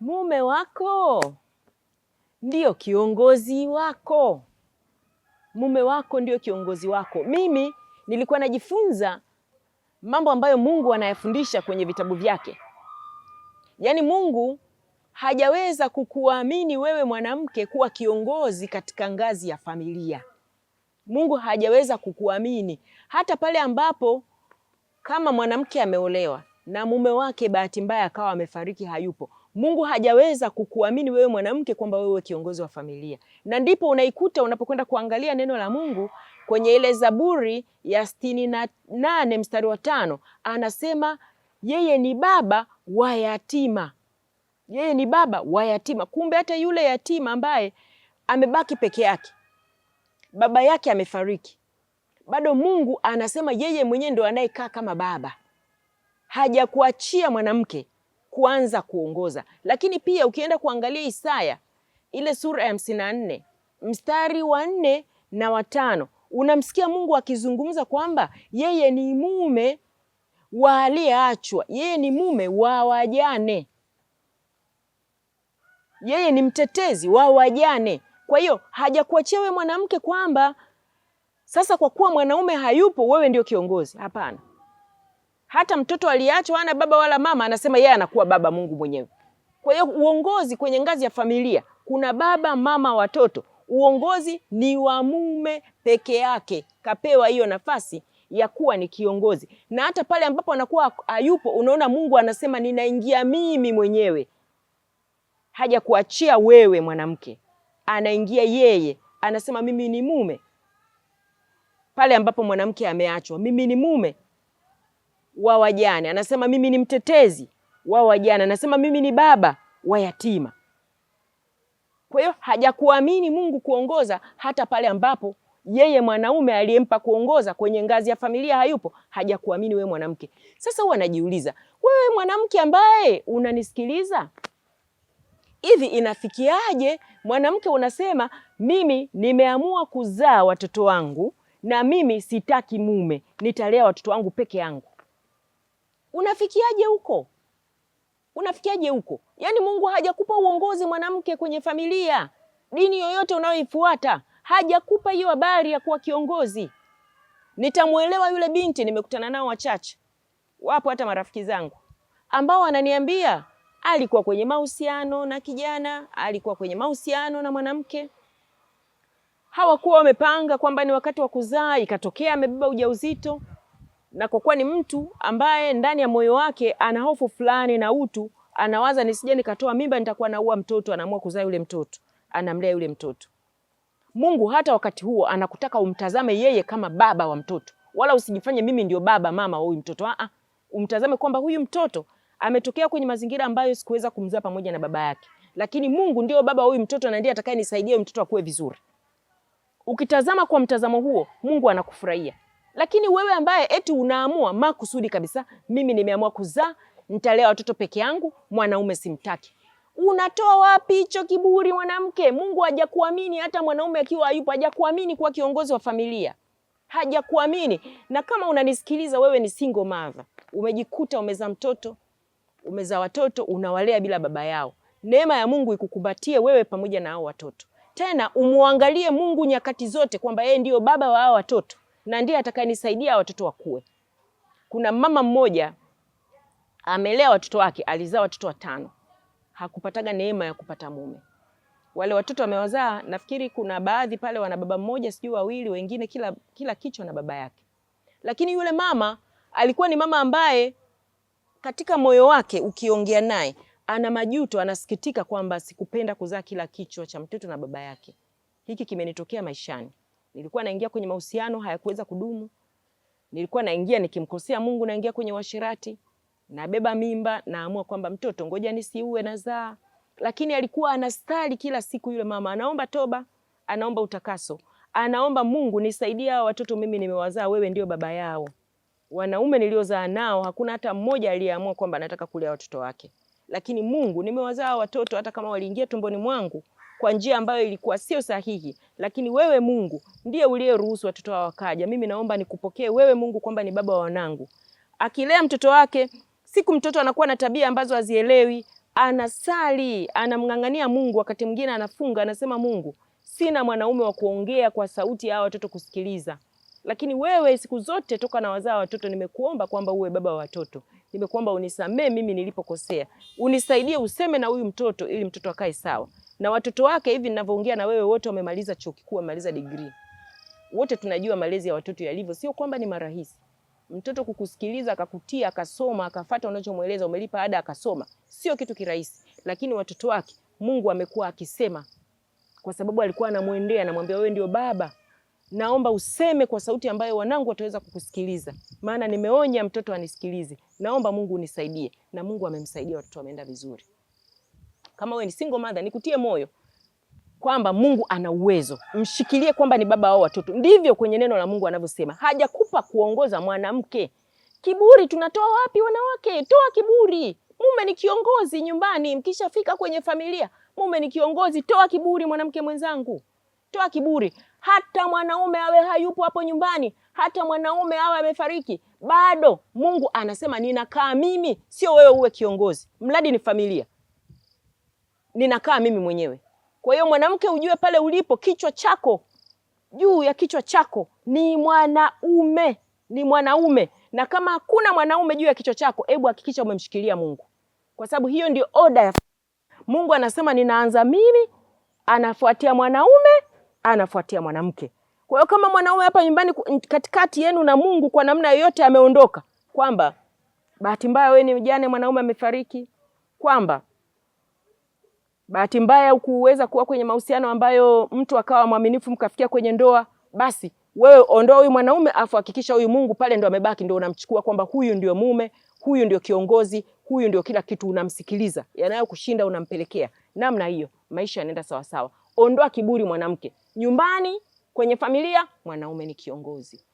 Mume wako ndio kiongozi wako. Mume wako ndio kiongozi wako. Mimi nilikuwa najifunza mambo ambayo Mungu anayafundisha kwenye vitabu vyake. Yaani Mungu hajaweza kukuamini wewe mwanamke kuwa kiongozi katika ngazi ya familia. Mungu hajaweza kukuamini hata pale ambapo kama mwanamke ameolewa na mume wake bahati mbaya akawa amefariki, hayupo. Mungu hajaweza kukuamini wewe mwanamke kwamba wewe kiongozi wa familia. Na ndipo unaikuta unapokwenda kuangalia neno la Mungu kwenye ile Zaburi ya 68 mstari wa 5, anasema yeye ni baba wa yatima. Yeye ni baba wa yatima. Kumbe hata yule yatima ambaye amebaki peke yake, baba yake amefariki, bado Mungu anasema yeye mwenyewe ndo anayekaa kama baba. Hajakuachia mwanamke kuanza kuongoza. Lakini pia ukienda kuangalia Isaya ile sura ya 54 mstari wa 4 na wa 5, unamsikia Mungu akizungumza kwamba yeye ni mume wa aliyeachwa, yeye ni mume wa wajane, yeye ni mtetezi wa wajane. Kwa hiyo hajakuachia wewe mwanamke kwamba sasa kwa kuwa mwanaume hayupo wewe ndio kiongozi. Hapana. Hata mtoto aliachwa hana baba wala mama, anasema yeye anakuwa baba, Mungu mwenyewe. Kwa hiyo uongozi kwenye ngazi ya familia kuna baba, mama, watoto. Uongozi ni wa mume peke yake, kapewa hiyo nafasi ya kuwa ni kiongozi. Na hata pale ambapo anakuwa hayupo, unaona Mungu anasema ninaingia mimi mwenyewe. Haja kuachia wewe mwanamke, anaingia yeye, anasema mimi ni mume. Pale ambapo mwanamke ameachwa, mimi ni mume wa wajane, anasema mimi ni mtetezi wa wajane, anasema mimi ni baba wa yatima. Kwa hiyo hajakuamini Mungu kuongoza hata pale ambapo yeye mwanaume aliyempa kuongoza kwenye ngazi ya familia hayupo. Hajakuamini wewe mwanamke. Sasa huwa najiuliza, wewe mwanamke ambaye unanisikiliza, hivi inafikiaje mwanamke unasema mimi nimeamua kuzaa watoto wangu na mimi sitaki mume, nitalea watoto wangu peke yangu? Unafikiaje huko? Unafikiaje huko? Yaani Mungu hajakupa uongozi mwanamke kwenye familia. Dini yoyote unayoifuata hajakupa hiyo habari ya kuwa kiongozi. Nitamuelewa yule binti, nimekutana nao wachache, wapo hata marafiki zangu ambao wananiambia alikuwa kwenye mahusiano na kijana, alikuwa kwenye mahusiano na mwanamke. Hawakuwa wamepanga kwamba ni wakati wa kuzaa, ikatokea amebeba ujauzito. Na kwa kuwa ni mtu ambaye ndani ya moyo wake ana hofu fulani na utu, anawaza nisije nikatoa mimba nitakuwa naua mtoto, anaamua kuzaa yule mtoto, anamlea yule mtoto. Mungu hata wakati huo anakutaka umtazame yeye kama baba wa mtoto. Wala usijifanye mimi ndio baba mama wa huyu mtoto. Umtazame kwamba huyu mtoto ametokea kwenye mazingira ambayo sikuweza kumzaa pamoja na baba yake, lakini Mungu ndio baba wa huyu mtoto na ndiye atakayenisaidia mtoto akue vizuri. Ukitazama kwa mtazamo huo, Mungu anakufurahia. Lakini wewe ambaye eti unaamua makusudi kabisa, mimi nimeamua kuzaa, nitalea watoto peke yangu, mwanaume simtaki. Unatoa wapi hicho kiburi mwanamke? Mungu hajakuamini hata mwanaume akiwa hayupo, hajakuamini kuwa kiongozi wa familia. Hajakuamini. Na kama unanisikiliza wewe ni single mother, umejikuta umezaa mtoto, umezaa watoto, unawalea bila baba yao. Neema ya Mungu ikukumbatie wewe pamoja na hao watoto. Tena umuangalie Mungu nyakati zote kwamba yeye ndio baba wa hao watoto na ndiye atakayenisaidia watoto wakue. Kuna mama mmoja amelea watoto wake, alizaa watoto 5. Hakupataga neema ya kupata mume. Wale watoto amewazaa, nafikiri kuna baadhi pale wana baba mmoja, sijui wawili, wengine kila kichwa na baba yake. Lakini yule mama alikuwa ni mama ambaye katika moyo wake ukiongea naye ana majuto, anasikitika kwamba sikupenda kuzaa kila kichwa cha mtoto na baba yake. Hiki kimenitokea maishani. Nilikuwa naingia kwenye mahusiano hayakuweza kudumu. Nilikuwa naingia nikimkosea Mungu, naingia kwenye washirati, nabeba mimba, naamua kwamba mtoto ngoja nisiue nazaa. Lakini alikuwa anastari kila siku yule mama, anaomba toba, anaomba utakaso, anaomba Mungu nisaidie hao watoto mimi nimewazaa, wewe ndio baba yao. Wanaume niliozaa nao hakuna hata mmoja aliyeamua kwamba anataka kulea watoto wake. Lakini Mungu nimewazaa watoto hata kama waliingia tumboni mwangu kwa njia ambayo ilikuwa sio sahihi, lakini wewe Mungu ndiye uliyeruhusu watoto hao wakaja. Mimi naomba nikupokee wewe Mungu kwamba ni baba wa wanangu. Akilea mtoto wake, siku mtoto anakuwa na tabia ambazo hazielewi, anasali, anamng'ang'ania Mungu, wakati mwingine anafunga, anasema Mungu, sina mwanaume wa kuongea kwa sauti ya watoto kusikiliza. Lakini wewe siku zote toka na wazaa watoto nimekuomba kwamba uwe baba wa watoto. Nimekuomba unisamee mimi nilipokosea. Unisaidie useme na huyu mtoto ili mtoto akae sawa. Na watoto wake hivi ninavyoongea na wewe wote wamemaliza chuo kikuu, wamemaliza degree. Wote tunajua malezi ya watoto yalivyo, sio kwamba ni marahisi. Mtoto kukusikiliza, akakutia, akasoma, akafuata unachomueleza, umelipa ada akasoma, sio kitu kirahisi. Lakini watoto wake Mungu amekuwa akisema, kwa sababu alikuwa anamuendea, anamwambia wewe ndio baba. Naomba useme kwa sauti ambayo wanangu wataweza kukusikiliza. Maana nimeonya mtoto anisikilize. Naomba Mungu unisaidie. Na Mungu amemsaidia, watoto wameenda vizuri. Kama wewe ni single mother, nikutie moyo kwamba Mungu ana uwezo. Mshikilie kwamba ni baba wao watoto. Ndivyo kwenye neno la Mungu anavyosema. Hajakupa kuongoza mwanamke. Kiburi tunatoa wapi wanawake? Toa kiburi. Mume ni kiongozi nyumbani, mkishafika kwenye familia. Mume ni kiongozi, toa kiburi mwanamke mwenzangu. Toa kiburi. Hata mwanaume awe hayupo hapo nyumbani, hata mwanaume awe amefariki, bado Mungu anasema ninakaa mimi, sio wewe uwe kiongozi. Mradi ni familia. Ninakaa mimi mwenyewe. Kwa hiyo mwanamke ujue pale ulipo, kichwa chako, juu ya kichwa chako ni mwanaume, ni mwanaume. Na kama hakuna mwanaume juu ya kichwa chako, hebu hakikisha umemshikilia Mungu. Kwa sababu hiyo ndio order ya Mungu. Anasema ninaanza mimi, anafuatia mwanaume, anafuatia mwanamke. Kwa hiyo kama mwanaume hapa nyumbani katikati yenu na Mungu kwa namna yoyote ameondoka, kwamba bahati mbaya wewe ni mjane, mwanaume amefariki, kwamba bahati mbaya hukuweza kuwa kwenye mahusiano ambayo mtu akawa mwaminifu mkafikia kwenye ndoa, basi wewe ondoa huyu mwanaume afu hakikisha huyu Mungu pale ndo amebaki, ndo unamchukua kwamba huyu ndio mume, huyu ndio kiongozi, huyu ndio kila kitu, unamsikiliza. Yanayo kushinda unampelekea. Namna hiyo maisha yanaenda sawa sawa. Ondoa kiburi mwanamke. Nyumbani, kwenye familia, mwanaume ni kiongozi.